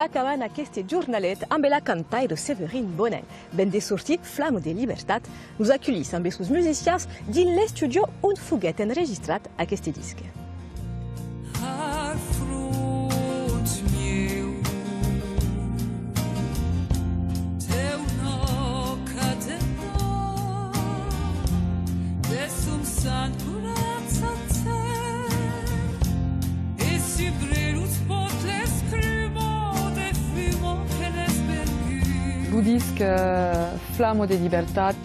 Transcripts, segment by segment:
Acabant aquest jornalet amb la cantaire Severin Bonin. Ben de sortit Flamme de Llibertat, nous acullis amb els musicians dins l'estudio on foguet enregistrat aquest disc. Ar frunt meu, teu no cadena, desum sant curanza te, e si brelus pot l'escrimo de fumo que l'espergu. Le disque Flamme de Libertat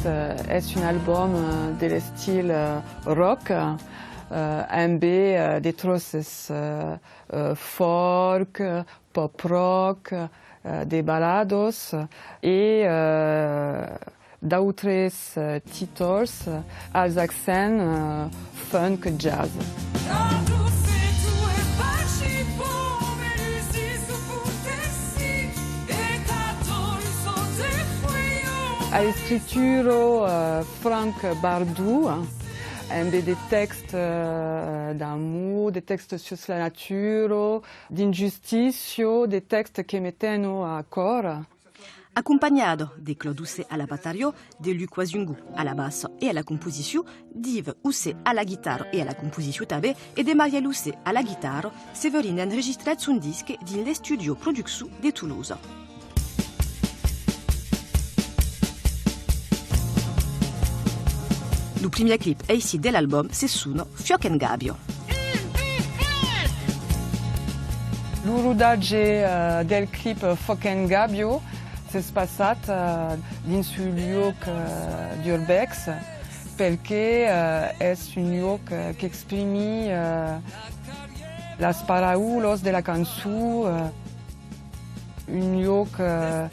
est un album de style rock, MB des trosses folk, pop rock, des balados et d'autres titres als accents funk jazz. À l'écriture, Franck Bardou, des textes d'amour, des textes sur la nature, d'injustice, des textes qui mettent à corps. Accompagnato de Claude Housset à la battario, de Luc Wasungu à la basse et à la composition, d'Yves Housset à la guitare et à la composition tabé, et de Marielle Housset à la guitare, Séverine a enregistré son disque dans le studio Production de Toulouse. Le premier clip est ici de l'album, c'est Suno Fioc en Gabio. Le rodaggio del clip Fioc en Gabio si è passato in un luogo di Urbex perché è un luogo che esprime las paraulas della canzone, un luogo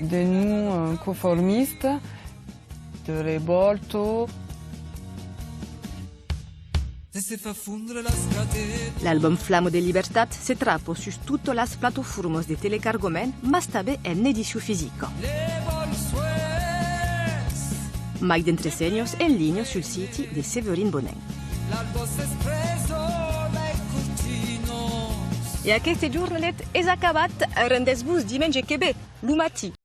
de non conformiste, de révolte. L'album Flamme de Libertat se trappo su tutte le piattaforme di telecargomen, ma també en edició física. Mai d'entresenyos en línia sul sito di Severin Bonin. I aquest jornalet és acabat. Rendez-vos diumenge que ve, l'Umati.